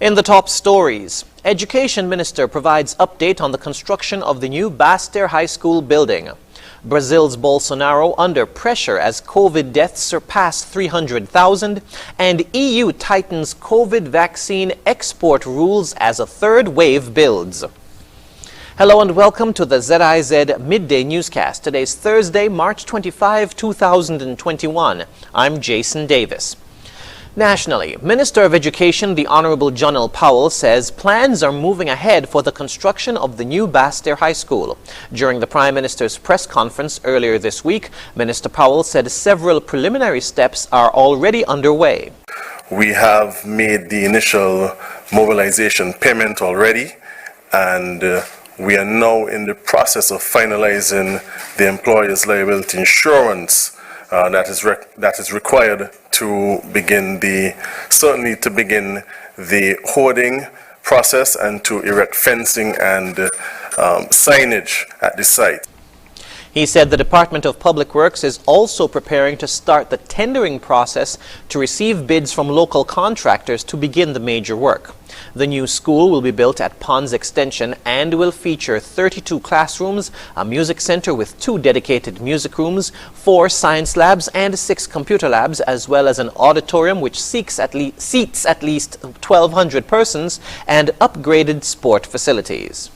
In the top stories, Education Minister provides update on the construction of the new Baster High School building. Brazil's Bolsonaro under pressure as COVID deaths surpass 300,000, and EU tightens COVID vaccine export rules as a third wave builds. Hello and welcome to the ZIZ Midday Newscast. Today's Thursday, March 25, 2021. I'm Jason Davis. Nationally, Minister of Education, the Honorable Jonell Powell, says plans are moving ahead for the construction of the new Baster High School. During the Prime Minister's press conference earlier this week, Minister Powell said several preliminary steps are already underway. We have made the initial mobilization payment already, and we are now in the process of finalizing the employer's liability insurance that is required to begin the hoarding process and to erect fencing and signage at the site. He said the Department of Public Works is also preparing to start the tendering process to receive bids from local contractors to begin the major work. The new school will be built at Ponds Extension and will feature 32 classrooms, a music center with 2 dedicated music rooms, 4 science labs and 6 computer labs, as well as an auditorium which seats at least 1,200 persons and upgraded sport facilities.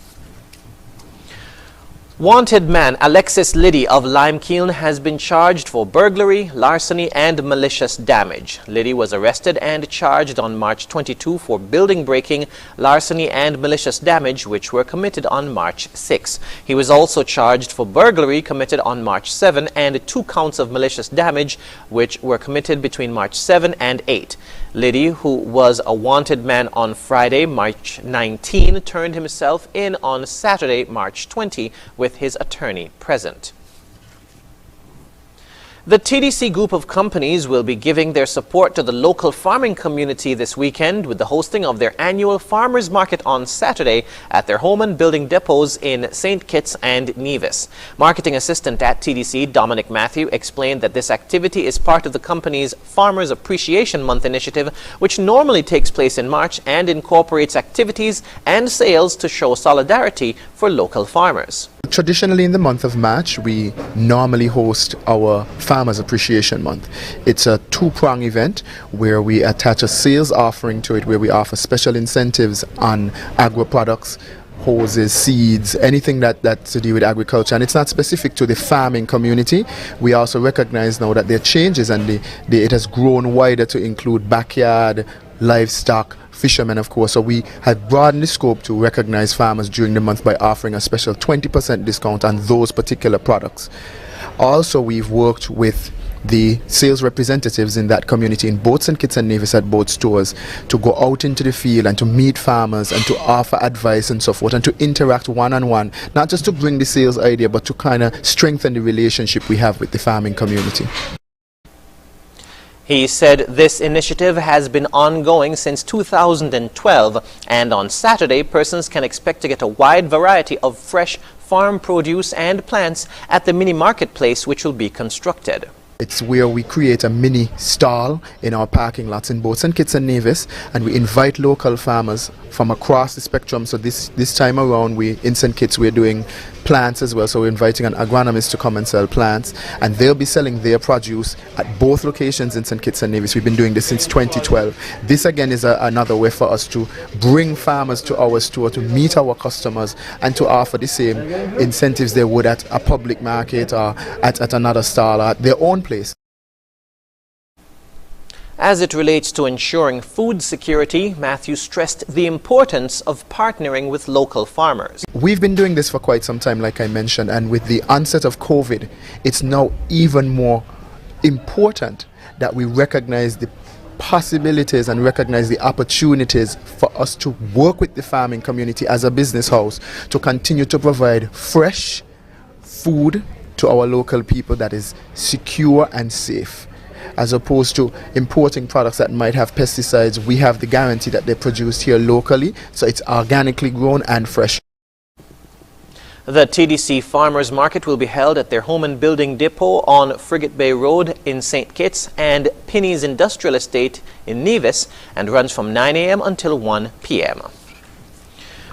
Wanted man Alexis Liddy of Limekiln has been charged for burglary, larceny and malicious damage. Liddy was arrested and charged on March 22 for building breaking, larceny and malicious damage, which were committed on March 6. He was also charged for burglary committed on March 7 and 2 counts of malicious damage, which were committed between March 7 and 8. Liddy, who was a wanted man on Friday, March 19, turned himself in on Saturday, March 20, with his attorney present. The TDC group of companies will be giving their support to the local farming community this weekend with the hosting of their annual Farmers Market on Saturday at their home and building depots in St. Kitts and Nevis. Marketing assistant at TDC, Dominic Matthew, explained that this activity is part of the company's Farmers Appreciation Month initiative, which normally takes place in March and incorporates activities and sales to show solidarity for local farmers. Traditionally, in the month of March, we normally host our Farmers Appreciation Month. It's a 2-prong event where we attach a sales offering to it, where we offer special incentives on agro products, hoses, seeds, anything that's to do with agriculture. And it's not specific to the farming community. We also recognize now that there are changes and it has grown wider to include backyard, livestock, fishermen, of course. So we have broadened the scope to recognize farmers during the month by offering a special 20% discount on those particular products. Also, we've worked with the sales representatives in that community in both St. Kitts and Nevis at both stores to go out into the field and to meet farmers and to offer advice and so forth and to interact one-on-one, not just to bring the sales idea but to kind of strengthen the relationship we have with the farming community. He said this initiative has been ongoing since 2012, and on Saturday, persons can expect to get a wide variety of fresh farm produce and plants at the mini marketplace which will be constructed. It's where we create a mini stall in our parking lots in both St. Kitts and Nevis, and we invite local farmers from across the spectrum. So this time around, in St. Kitts, we're doing plants as well. So we're inviting an agronomist to come and sell plants, and they'll be selling their produce at both locations in St. Kitts and Nevis. We've been doing this since 2012. This again is another way for us to bring farmers to our store, to meet our customers, and to offer the same incentives they would at a public market or at another stall or at their own place. As it relates to ensuring food security, Matthew stressed the importance of partnering with local farmers. We've been doing this for quite some time, like I mentioned, and with the onset of COVID, it's now even more important that we recognize the possibilities and recognize the opportunities for us to work with the farming community as a business house to continue to provide fresh food to our local people that is secure and safe. As opposed to importing products that might have pesticides, we have the guarantee that they're produced here locally, so it's organically grown and fresh. The TDC Farmers Market will be held at their home and building depot on Frigate Bay Road in St. Kitts and Pinney's Industrial Estate in Nevis and runs from 9 a.m. until 1 p.m.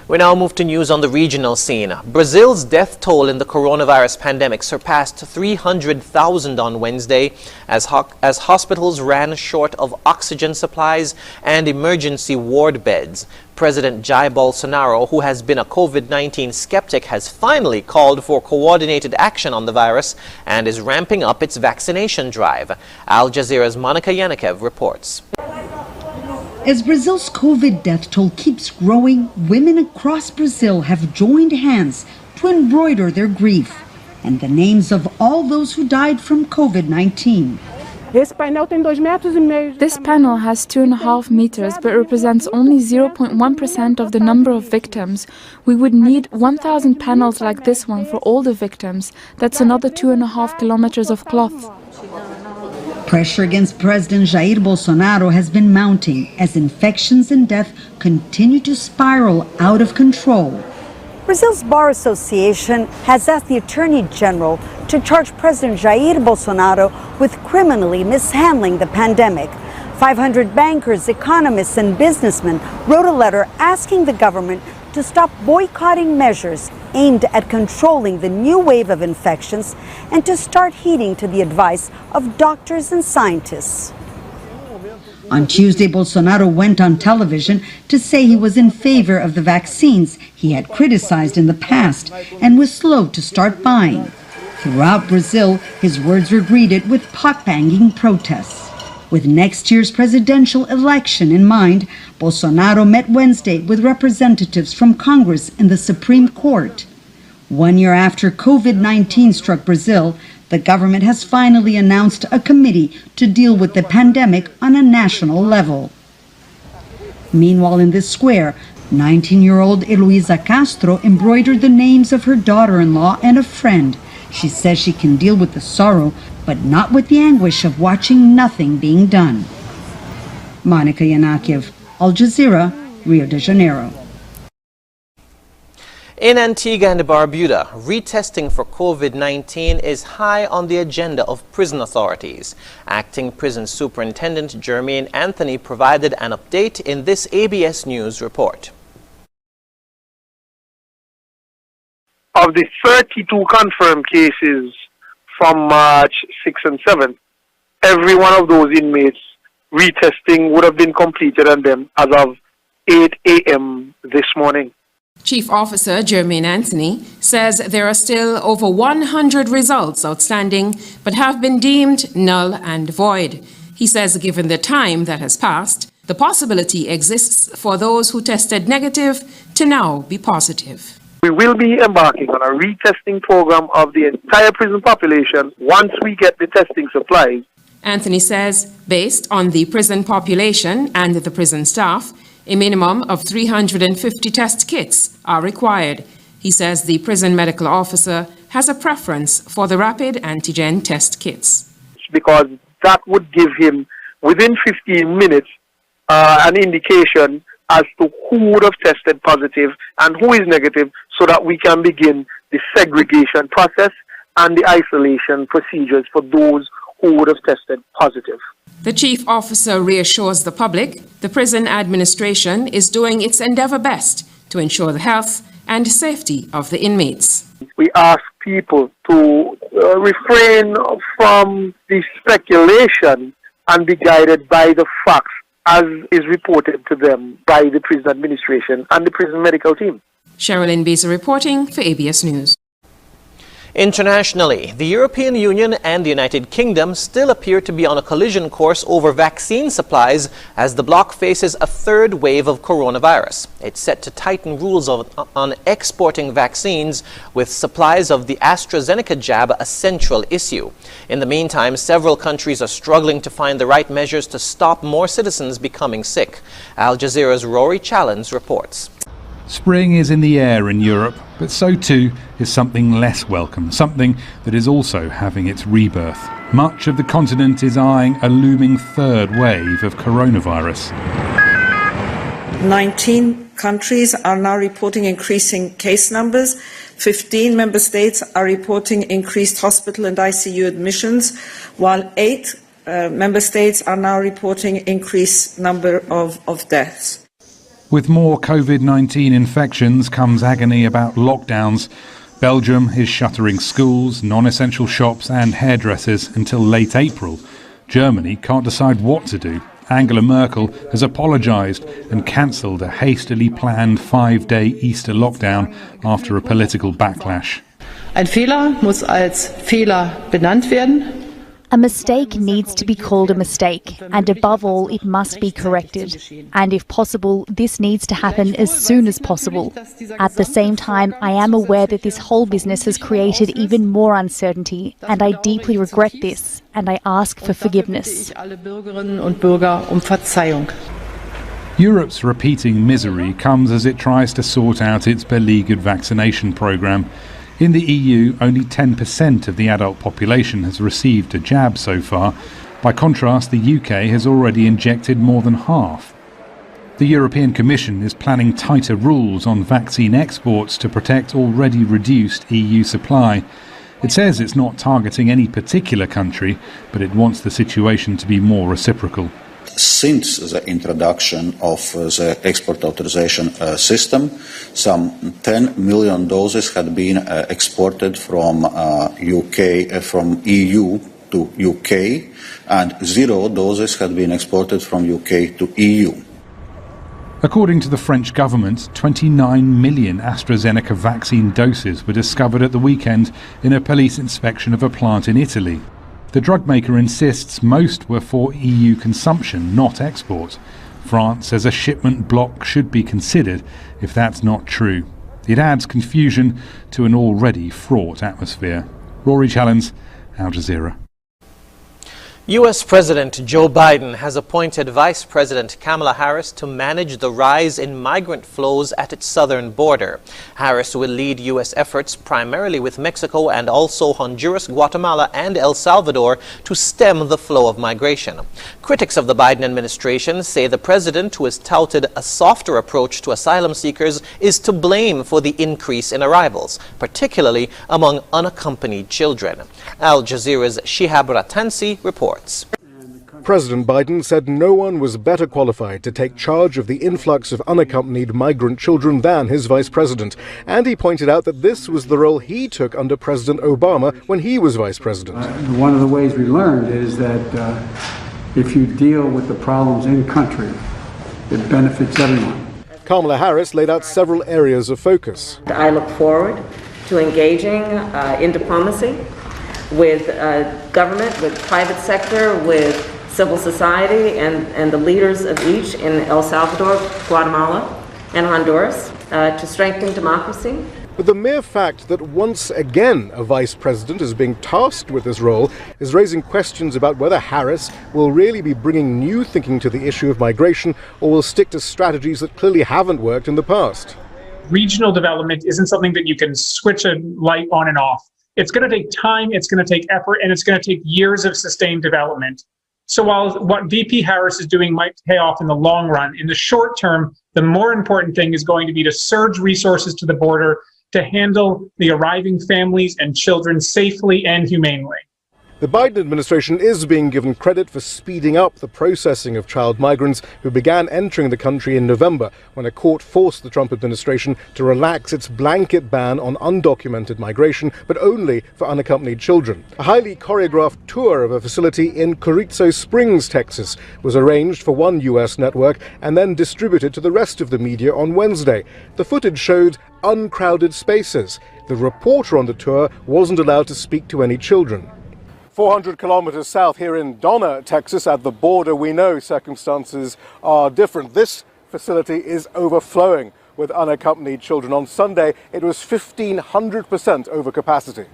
We now move to news on the regional scene. Brazil's death toll in the coronavirus pandemic surpassed 300,000 on Wednesday as hospitals ran short of oxygen supplies and emergency ward beds. President Jair Bolsonaro, who has been a COVID-19 skeptic, has finally called for coordinated action on the virus and is ramping up its vaccination drive. Al Jazeera's Monica Yanikev reports. As Brazil's COVID death toll keeps growing, women across Brazil have joined hands to embroider their grief and the names of all those who died from COVID-19. This panel has 2.5 meters but represents only 0.1% of the number of victims. We would need 1,000 panels like this one for all the victims. That's another 2.5 kilometers of cloth. Pressure against President Jair Bolsonaro has been mounting as infections and death continue to spiral out of control. Brazil's Bar Association has asked the Attorney General to charge President Jair Bolsonaro with criminally mishandling the pandemic. 500 bankers, economists, and businessmen wrote a letter asking the government to stop boycotting measures aimed at controlling the new wave of infections and to start heeding to the advice of doctors and scientists. On Tuesday, Bolsonaro went on television to say he was in favor of the vaccines he had criticized in the past and was slow to start buying. Throughout Brazil, his words were greeted with pot-banging protests. With next year's presidential election in mind, Bolsonaro met Wednesday with representatives from Congress and the Supreme Court. 1 year after COVID-19 struck Brazil, the government has finally announced a committee to deal with the pandemic on a national level. Meanwhile, in this square, 19-year-old Heloisa Castro embroidered the names of her daughter-in-law and a friend. She says she can deal with the sorrow, but not with the anguish of watching nothing being done. Monica Yanikev, Al Jazeera, Rio de Janeiro. In Antigua and Barbuda, retesting for COVID-19 is high on the agenda of prison authorities. Acting Prison Superintendent Jermaine Anthony provided an update in this ABS News report. Of the 32 confirmed cases from March 6 and 7, every one of those inmates retesting would have been completed on them as of 8 a.m. this morning. Chief Officer Jermaine Anthony says there are still over 100 results outstanding but have been deemed null and void. He says given the time that has passed, the possibility exists for those who tested negative to now be positive. We will be embarking on a retesting program of the entire prison population once we get the testing supplies. Anthony says, based on the prison population and the prison staff, a minimum of 350 test kits are required. He says the prison medical officer has a preference for the rapid antigen test kits. Because that would give him, within 15 minutes, an indication as to who would have tested positive and who is negative, so that we can begin the segregation process and the isolation procedures for those who would have tested positive. The chief officer reassures the public the prison administration is doing its endeavor best to ensure the health and safety of the inmates. We ask people to refrain from the speculation and be guided by the facts as is reported to them by the prison administration and the prison medical team. Sherilyn Beza reporting for ABS News. Internationally, the European Union and the United Kingdom still appear to be on a collision course over vaccine supplies as the bloc faces a third wave of coronavirus. It's set to tighten rules on exporting vaccines, with supplies of the AstraZeneca jab a central issue. In the meantime, several countries are struggling to find the right measures to stop more citizens becoming sick. Al Jazeera's Rory Challens reports. Spring is in the air in Europe, but so too is something less welcome, something that is also having its rebirth. Much of the continent is eyeing a looming third wave of coronavirus. 19 countries are now reporting increasing case numbers. 15 member states are reporting increased hospital and ICU admissions, while 8 member states are now reporting increased number of deaths. With more COVID-19 infections comes agony about lockdowns. Belgium is shuttering schools, non-essential shops and hairdressers until late April. Germany can't decide what to do. Angela Merkel has apologised and cancelled a hastily planned 5-day Easter lockdown after a political backlash. Ein Fehler muss als Fehler benannt werden. A mistake needs to be called a mistake, and above all, it must be corrected. And if possible, this needs to happen as soon as possible. At the same time, I am aware that this whole business has created even more uncertainty, and I deeply regret this, and I ask for forgiveness. Europe's repeating misery comes as it tries to sort out its beleaguered vaccination programme. In the EU, only 10% of the adult population has received a jab so far. By contrast, the UK has already injected more than half. The European Commission is planning tighter rules on vaccine exports to protect already reduced EU supply. It says it's not targeting any particular country, but it wants the situation to be more reciprocal. Since the introduction of the export authorization system, some 10 million doses had been exported from EU to UK, and 0 doses had been exported from UK to EU. According to the French government, 29 million AstraZeneca vaccine doses were discovered at the weekend in a police inspection of a plant in Italy. The drug maker insists most were for EU consumption, not export. France says a shipment block should be considered if that's not true. It adds confusion to an already fraught atmosphere. Rory Challens, Al Jazeera. U.S. President Joe Biden has appointed Vice President Kamala Harris to manage the rise in migrant flows at its southern border. Harris will lead U.S. efforts primarily with Mexico and also Honduras, Guatemala and El Salvador to stem the flow of migration. Critics of the Biden administration say the president, who has touted a softer approach to asylum seekers, is to blame for the increase in arrivals, particularly among unaccompanied children. Al Jazeera's Shihab Ratansi reports. President Biden said no one was better qualified to take charge of the influx of unaccompanied migrant children than his vice president. And he pointed out that this was the role he took under President Obama when he was vice president. One of the ways we learned is that if you deal with the problems in country, it benefits everyone. Kamala Harris laid out several areas of focus. I look forward to engaging in diplomacy with government, with private sector, with civil society and the leaders of each in El Salvador, Guatemala, and Honduras to strengthen democracy. But the mere fact that once again a vice president is being tasked with this role is raising questions about whether Harris will really be bringing new thinking to the issue of migration or will stick to strategies that clearly haven't worked in the past. Regional development isn't something that you can switch a light on and off. It's going to take time, it's going to take effort, and it's going to take years of sustained development. So while what VP Harris is doing might pay off in the long run, in the short term, the more important thing is going to be to surge resources to the border to handle the arriving families and children safely and humanely. The Biden administration is being given credit for speeding up the processing of child migrants who began entering the country in November when a court forced the Trump administration to relax its blanket ban on undocumented migration, but only for unaccompanied children. A highly choreographed tour of a facility in Carrizo Springs, Texas, was arranged for one U.S. network and then distributed to the rest of the media on Wednesday. The footage showed uncrowded spaces. The reporter on the tour wasn't allowed to speak to any children. 400 kilometers south here in Donna, Texas, at the border, we know circumstances are different. This facility is overflowing with unaccompanied children. On Sunday, it was 1,500% over capacity.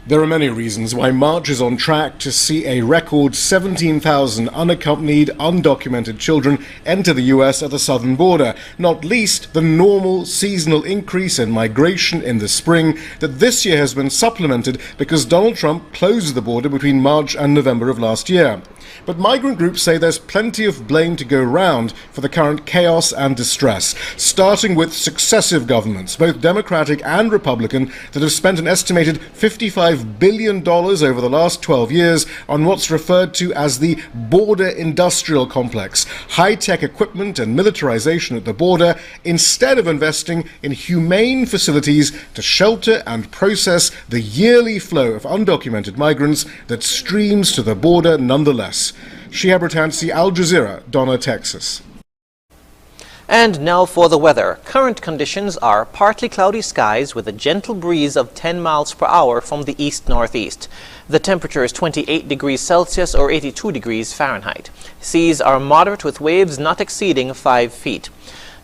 There are many reasons why March is on track to see a record 17,000 unaccompanied, undocumented children enter the U.S. at the southern border, not least the normal seasonal increase in migration in the spring that this year has been supplemented because Donald Trump closed the border between March and November of last year. But migrant groups say there's plenty of blame to go round for the current chaos and distress, starting with successive governments, both Democratic and Republican, that have spent an estimated $55 billion over the last 12 years on what's referred to as the border industrial complex, high-tech equipment and militarization at the border, instead of investing in humane facilities to shelter and process the yearly flow of undocumented migrants that streams to the border nonetheless. Shihab Ratansi, Al Jazeera, Donna, Texas. And now for the weather. Current conditions are partly cloudy skies with a gentle breeze of 10 miles per hour from the east-northeast. The temperature is 28 degrees Celsius or 82 degrees Fahrenheit. Seas are moderate with waves not exceeding 5 feet.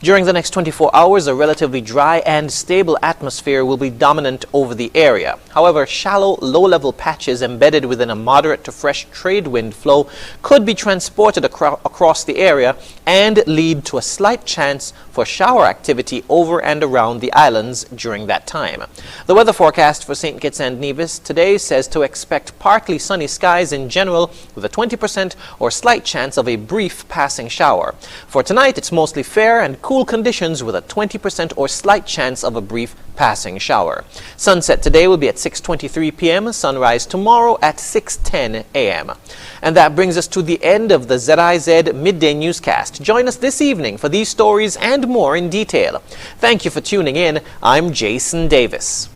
During the next 24 hours, a relatively dry and stable atmosphere will be dominant over the area. However, shallow, low-level patches embedded within a moderate to fresh trade wind flow could be transported across the area and lead to a slight chance for shower activity over and around the islands during that time. The weather forecast for St. Kitts and Nevis today says to expect partly sunny skies in general with a 20% or slight chance of a brief passing shower. For tonight, it's mostly fair and cool conditions with a 20% or slight chance of a brief passing shower. Sunset today will be at 6:23 p.m., sunrise tomorrow at 6:10 a.m. And that brings us to the end of the ZIZ Midday Newscast. Join us this evening for these stories and more in detail. Thank you for tuning in. I'm Jason Davis.